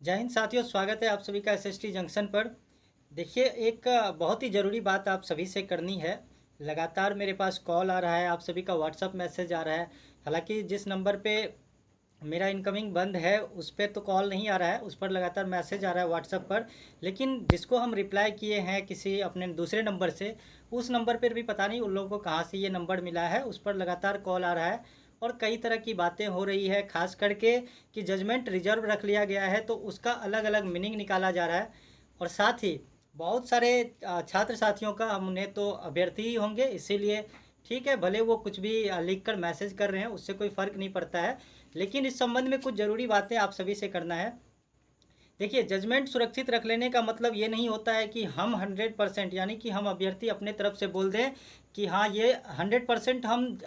जय हिंद साथियों, स्वागत है आप सभी का एसएसटी जंक्शन पर। देखिए, एक बहुत ही ज़रूरी बात आप सभी से करनी है। लगातार मेरे पास कॉल आ रहा है, आप सभी का व्हाट्सअप मैसेज आ रहा है। हालांकि जिस नंबर पे मेरा इनकमिंग बंद है उस पर तो कॉल नहीं आ रहा है, उस पर लगातार मैसेज आ रहा है व्हाट्सअप पर। लेकिन जिसको हम रिप्लाई किए हैं किसी अपने दूसरे नंबर से, उस नंबर पर भी पता नहीं उन लोगों को कहाँ से ये नंबर मिला है, उस पर लगातार कॉल आ रहा है और कई तरह की बातें हो रही है। खास करके कि जजमेंट रिजर्व रख लिया गया है तो उसका अलग अलग मीनिंग निकाला जा रहा है। और साथ ही बहुत सारे छात्र साथियों का, हमने तो अभ्यर्थी ही होंगे इसीलिए ठीक है, भले वो कुछ भी लिख कर मैसेज कर रहे हैं उससे कोई फ़र्क नहीं पड़ता है। लेकिन इस संबंध में कुछ ज़रूरी बातें आप सभी से करना है। देखिए, जजमेंट सुरक्षित रख लेने का मतलब ये नहीं होता है कि हम 100% यानी कि हम अभ्यर्थी अपने तरफ से बोल दें कि हाँ ये 100% हम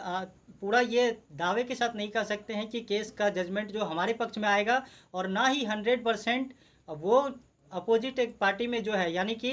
पूरा ये दावे के साथ नहीं कह सकते हैं कि केस का जजमेंट जो हमारे पक्ष में आएगा, और ना ही 100% वो अपोजिट एक पार्टी में जो है यानी कि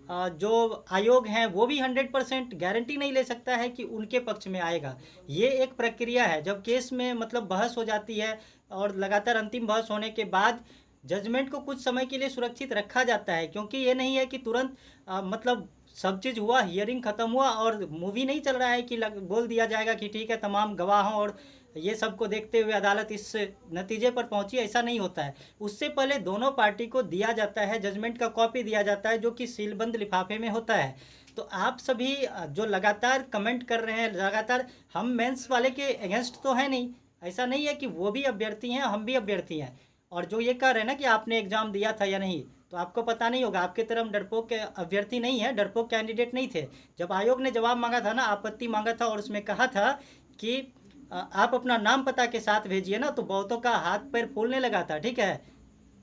जो आयोग हैं वो भी 100% गारंटी नहीं ले सकता है कि उनके पक्ष में आएगा। ये एक प्रक्रिया है, जब केस में मतलब बहस हो जाती है और लगातार अंतिम बहस होने के बाद जजमेंट को कुछ समय के लिए सुरक्षित रखा जाता है। क्योंकि ये नहीं है कि तुरंत मतलब सब चीज़ हुआ, हियरिंग ख़त्म हुआ और मूवी नहीं चल रहा है कि बोल दिया जाएगा कि ठीक है तमाम गवाहों और ये सब को देखते हुए अदालत इस नतीजे पर पहुंची। ऐसा नहीं होता है। उससे पहले दोनों पार्टी को दिया जाता है, जजमेंट का कॉपी दिया जाता है जो कि सीलबंद लिफाफे में होता है। तो आप सभी जो लगातार कमेंट कर रहे हैं, लगातार हम मेंस वाले के अगेंस्ट तो है नहीं, ऐसा नहीं है कि वो भी अभ्यर्थी हैं हम भी अभ्यर्थी हैं। और जो ये कह रहे हैं ना कि आपने एग्ज़ाम दिया था या नहीं, तो आपको पता नहीं होगा, आपके तरफ डरपोक के अभ्यर्थी नहीं है, डरपोक कैंडिडेट नहीं थे। जब आयोग ने जवाब मांगा था ना, आपत्ति मांगा था और उसमें कहा था कि आप अपना नाम पता के साथ भेजिए ना, तो बहुतों का हाथ पैर फूलने लगा था, ठीक है,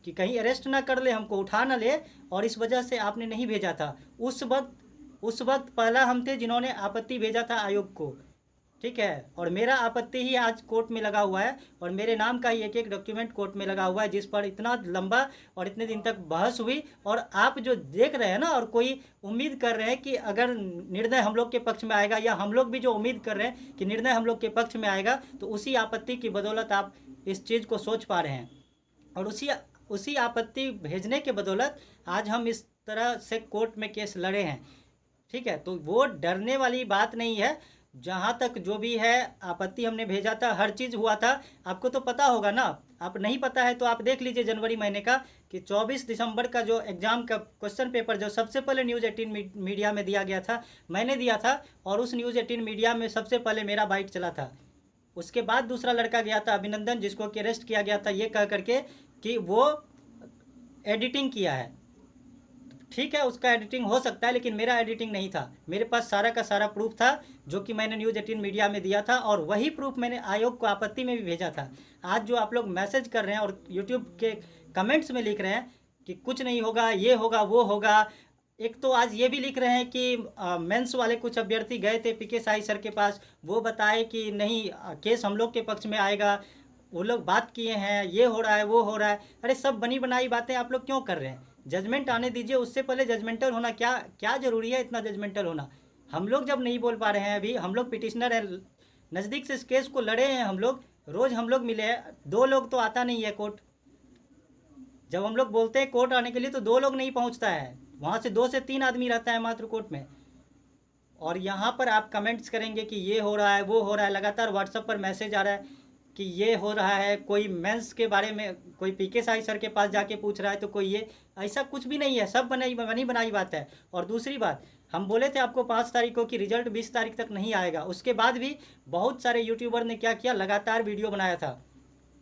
कि कहीं अरेस्ट ना कर ले, हमको उठा ना ले, और इस वजह से आपने नहीं भेजा था। उस वक्त पहला हम थे जिन्होंने आपत्ति भेजा था आयोग को, ठीक है। और मेरा आपत्ति ही आज कोर्ट में लगा हुआ है और मेरे नाम का ही एक एक डॉक्यूमेंट कोर्ट में लगा हुआ है जिस पर इतना लंबा और इतने दिन तक बहस हुई। और आप जो देख रहे हैं ना, और कोई उम्मीद कर रहे हैं कि अगर निर्णय हम लोग के पक्ष में आएगा, या हम लोग भी जो उम्मीद कर रहे हैं कि निर्णय हम लोग के पक्ष में आएगा, तो उसी आपत्ति की बदौलत आप इस चीज़ को सोच पा रहे हैं। और उसी आपत्ति भेजने के बदौलत आज हम इस तरह से कोर्ट में केस लड़े हैं, ठीक है। तो वो डरने वाली बात नहीं है। जहाँ तक जो भी है आपत्ति हमने भेजा था, हर चीज़ हुआ था, आपको तो पता होगा ना। आप नहीं पता है तो आप देख लीजिए जनवरी महीने का कि 24 दिसंबर का जो एग्ज़ाम का क्वेश्चन पेपर जो सबसे पहले न्यूज़ 18 मीडिया में दिया गया था, मैंने दिया था। और उस न्यूज़ 18 मीडिया में सबसे पहले मेरा बाइट चला था। उसके बाद दूसरा लड़का गया था अभिनंदन, जिसको कि अरेस्ट किया गया था ये कह करके कि वो एडिटिंग किया है। ठीक है, उसका एडिटिंग हो सकता है, लेकिन मेरा एडिटिंग नहीं था। मेरे पास सारा का सारा प्रूफ था जो कि मैंने न्यूज़ 18 मीडिया में दिया था, और वही प्रूफ मैंने आयोग को आपत्ति में भी भेजा था। आज जो आप लोग मैसेज कर रहे हैं और यूट्यूब के कमेंट्स में लिख रहे हैं कि कुछ नहीं होगा, ये होगा वो होगा। एक तो आज ये भी लिख रहे हैं कि मेंस वाले कुछ अभ्यर्थी गए थे पीके साई सर के पास, वो बताए कि नहीं केस हम लोग के पक्ष में आएगा, वो लोग बात किए हैं, ये हो रहा है वो हो रहा है। अरे सब बनी बनाई बातें आप लोग क्यों कर रहे हैं? जजमेंट आने दीजिए, उससे पहले जजमेंटल होना क्या क्या ज़रूरी है, इतना जजमेंटल होना? हम लोग जब नहीं बोल पा रहे हैं, अभी हम लोग पिटिशनर हैं, नज़दीक से इस केस को लड़े हैं हम लोग, रोज़ हम लोग मिले हैं। 2 लोग तो आता नहीं है कोर्ट। जब हम लोग बोलते हैं कोर्ट आने के लिए तो 2 लोग नहीं पहुंचता है, वहाँ से 2 से 3 आदमी रहता है मात्र कोर्ट में। और यहाँ पर आप कमेंट्स करेंगे कि ये हो रहा है वो हो रहा है, लगातार व्हाट्सएप पर मैसेज आ रहा है कि ये हो रहा है, कोई मेंस के बारे में कोई पीके साई सर के पास जाके पूछ रहा है, तो कोई ये, ऐसा कुछ भी नहीं है, सब बनी बनाई बात है। और दूसरी बात, हम बोले थे आपको 5 तारीख को कि रिजल्ट 20 तारीख तक नहीं आएगा, उसके बाद भी बहुत सारे यूट्यूबर ने क्या किया, लगातार वीडियो बनाया था।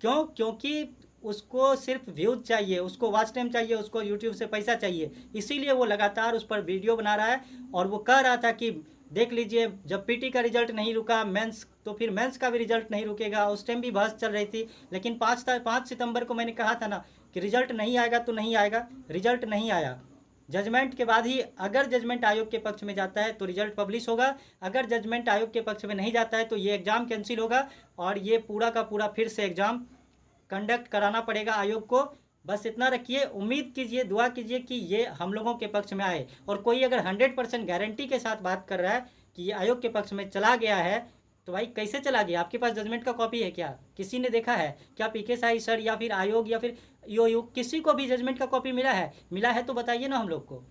क्यों? क्योंकि उसको सिर्फ व्यूज चाहिए, उसको वॉच टाइम चाहिए, उसको यूट्यूब से पैसा चाहिए, इसीलिए वो लगातार उस पर वीडियो बना रहा है। और वो कह रहा था कि देख लीजिए, जब पीटी का रिजल्ट नहीं रुका मेंस, तो फिर मेंस का भी रिजल्ट नहीं रुकेगा। उस टाइम भी बहस चल रही थी, लेकिन 5 सितंबर को मैंने कहा था ना कि रिजल्ट नहीं आएगा तो नहीं आएगा। रिजल्ट नहीं आया, जजमेंट के बाद ही, अगर जजमेंट आयोग के पक्ष में जाता है तो रिजल्ट पब्लिश होगा, अगर जजमेंट आयोग के पक्ष में नहीं जाता है तो ये एग्ज़ाम कैंसिल होगा और ये पूरा का पूरा फिर से एग्ज़ाम कंडक्ट कराना पड़ेगा आयोग को। बस इतना रखिए, उम्मीद कीजिए, दुआ कीजिए कि ये हम लोगों के पक्ष में आए। और कोई अगर 100% गारंटी के साथ बात कर रहा है कि ये आयोग के पक्ष में चला गया है, तो भाई कैसे चला गया? आपके पास जजमेंट का कॉपी है क्या? किसी ने देखा है क्या? पीके साई सर या फिर आयोग या फिर ईओयू किसी को भी जजमेंट का कॉपी मिला है? मिला है तो बताइए ना हम लोग को।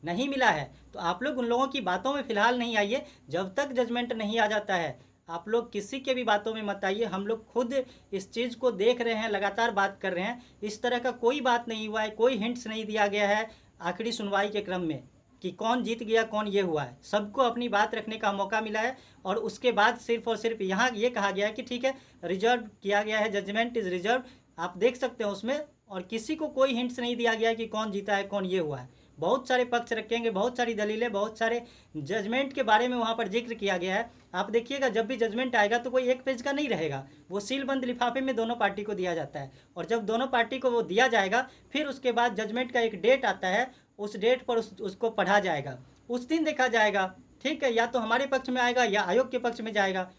नहीं मिला है तो आप लोग उन लोगों की बातों में फ़िलहाल नहीं आइए। जब तक जजमेंट नहीं आ जाता है आप लोग किसी के भी बातों में मत आइए। हम लोग खुद इस चीज़ को देख रहे हैं, लगातार बात कर रहे हैं। इस तरह का कोई बात नहीं हुआ है, कोई हिंट्स नहीं दिया गया है आखिरी सुनवाई के क्रम में कि कौन जीत गया कौन ये हुआ है। सबको अपनी बात रखने का मौका मिला है और उसके बाद सिर्फ और सिर्फ यहाँ ये कहा गया है कि ठीक है रिजर्व किया गया है, जजमेंट इज़ रिजर्व। आप देख सकते हैं उसमें, और किसी को कोई हिंट्स नहीं दिया गया है कि कौन जीता है कौन ये हुआ है। बहुत सारे पक्ष रखेंगे, बहुत सारी दलीलें, बहुत सारे जजमेंट के बारे में वहाँ पर जिक्र किया गया है। आप देखिएगा जब भी जजमेंट आएगा तो कोई एक पेज का नहीं रहेगा, वो सीलबंद लिफाफे में दोनों पार्टी को दिया जाता है। और जब दोनों पार्टी को वो दिया जाएगा फिर उसके बाद जजमेंट का एक डेट आता है, उस डेट पर उसको पढ़ा जाएगा, उस दिन देखा जाएगा। ठीक है, या तो हमारे पक्ष में आएगा या आयोग के पक्ष में जाएगा,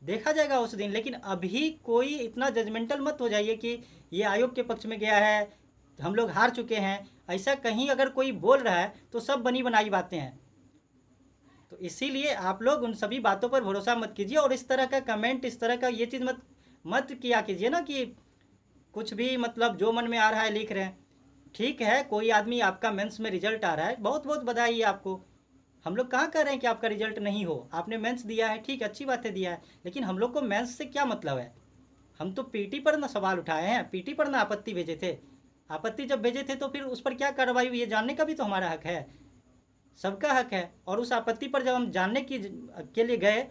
देखा जाएगा उस दिन। लेकिन अभी कोई इतना जजमेंटल मत हो जाइए कि ये आयोग के पक्ष में गया है, हम लोग हार चुके हैं। ऐसा कहीं अगर कोई बोल रहा है तो सब बनी बनाई बातें हैं। तो इसीलिए आप लोग उन सभी बातों पर भरोसा मत कीजिए और इस तरह का कमेंट, इस तरह का ये चीज़ मत किया कीजिए ना कि कुछ भी मतलब जो मन में आ रहा है लिख रहे हैं। ठीक है, कोई आदमी आपका मेंस में रिजल्ट आ रहा है, बहुत बहुत बधाई है आपको। हम लोग कहाँ कह रहे हैं कि आपका रिजल्ट नहीं हो, आपने मेंस दिया है, ठीक अच्छी बात है दिया है, लेकिन हम लोग को मेंस से क्या मतलब है? हम तो पीटी पर ना सवाल उठाए हैं, पीटी पर ना आपत्ति भेजे थे। आपत्ति जब भेजे थे तो फिर उस पर क्या कार्रवाई हुई ये जानने का भी तो हमारा हक है, सबका हक है। और उस आपत्ति पर जब हम जानने के लिए गए,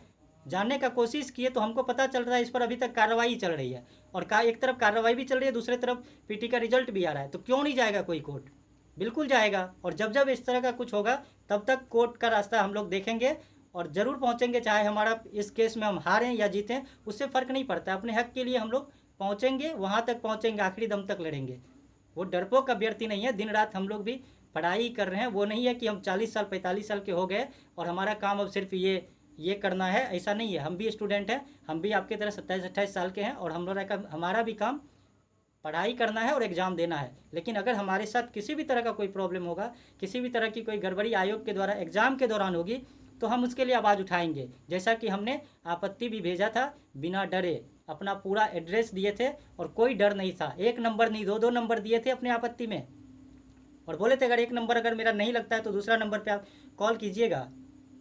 जानने का कोशिश किए, तो हमको पता चल रहा है इस पर अभी तक कार्रवाई चल रही है। और एक तरफ कार्रवाई भी चल रही है, दूसरे तरफ पीटी का रिजल्ट भी आ रहा है। तो क्यों नहीं जाएगा कोई कोर्ट? बिल्कुल जाएगा। और जब जब इस तरह का कुछ होगा तब तक कोर्ट का रास्ता हम लोग देखेंगे और ज़रूर पहुँचेंगे। चाहे हमारा इस केस में हम हारें या जीतें, उससे फ़र्क नहीं पड़ता। अपने हक के लिए हम लोग पहुँचेंगे, वहाँ तक पहुँचेंगे, आखिरी दम तक लड़ेंगे। वो डरपोक अभ्यर्थी नहीं है, दिन रात हम लोग भी पढ़ाई कर रहे हैं। वो नहीं है कि हम 40 साल 45 साल के हो गए और हमारा काम अब सिर्फ ये करना है, ऐसा नहीं है। हम भी स्टूडेंट हैं, हम भी आपके तरह 27-28 साल के हैं और हमारा भी काम पढ़ाई करना है और एग्ज़ाम देना है। लेकिन अगर हमारे साथ किसी भी तरह का कोई प्रॉब्लम होगा, किसी भी तरह की कोई गड़बड़ी आयोग के द्वारा एग्ज़ाम के दौरान होगी, तो हम उसके लिए आवाज़ उठाएंगे। जैसा कि हमने आपत्ति भी भेजा था, बिना डरे अपना पूरा एड्रेस दिए थे और कोई डर नहीं था। 1 नंबर नहीं, 2-2 नंबर दिए थे अपने आपत्ति में और बोले थे अगर 1 नंबर अगर मेरा नहीं लगता है तो दूसरा नंबर पे आप कॉल कीजिएगा।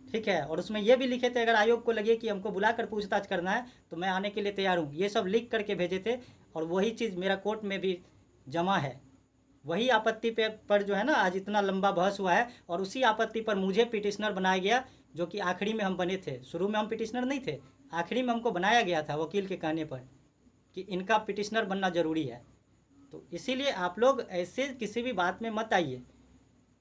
ठीक है, और उसमें ये भी लिखे थे अगर आयोग को लगे कि हमको बुलाकर पूछताछ करना है तो मैं आने के लिए तैयार हूँ। ये सब लिख करके भेजे थे और वही चीज़ मेरा कोर्ट में भी जमा है। वही आपत्ति पर जो है ना आज इतना लंबा बहस हुआ है और उसी आपत्ति पर मुझे पिटिशनर बनाया गया, जो कि आखिरी में हम बने थे। शुरू में हम पिटिशनर नहीं थे, आखिरी में हमको बनाया गया था वकील के कहने पर कि इनका पिटिशनर बनना ज़रूरी है। तो इसीलिए आप लोग ऐसे किसी भी बात में मत आइए।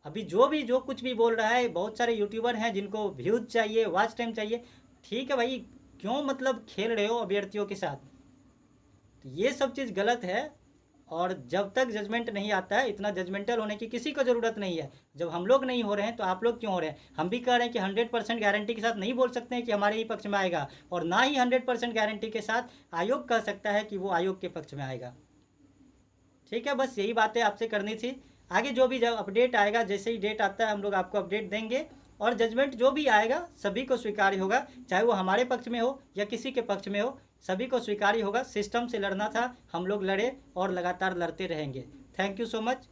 अभी जो कुछ भी बोल रहा है, बहुत सारे यूट्यूबर हैं जिनको व्यूज़ चाहिए, वॉच टाइम चाहिए। ठीक है भाई, क्यों मतलब खेल रहे हो अभ्यर्थियों के साथ? तो ये सब चीज़ गलत है। और जब तक जजमेंट नहीं आता है, इतना जजमेंटल होने की किसी को ज़रूरत नहीं है। जब हम लोग नहीं हो रहे हैं तो आप लोग क्यों हो रहे हैं? हम भी कह रहे हैं कि 100% गारंटी के साथ नहीं बोल सकते हैं कि हमारे ही पक्ष में आएगा, और ना ही 100% गारंटी के साथ आयोग कह सकता है कि वो आयोग के पक्ष में आएगा। ठीक है, बस यही बातें आपसे करनी थी। आगे जो भी जब अपडेट आएगा, जैसे ही डेट आता है हम लोग आपको अपडेट देंगे। और जजमेंट जो भी आएगा सभी को स्वीकार्य होगा, चाहे वो हमारे पक्ष में हो या किसी के पक्ष में हो, सभी को स्वीकार्य होगा। सिस्टम से लड़ना था, हम लोग लड़े और लगातार लड़ते रहेंगे। Thank you so much.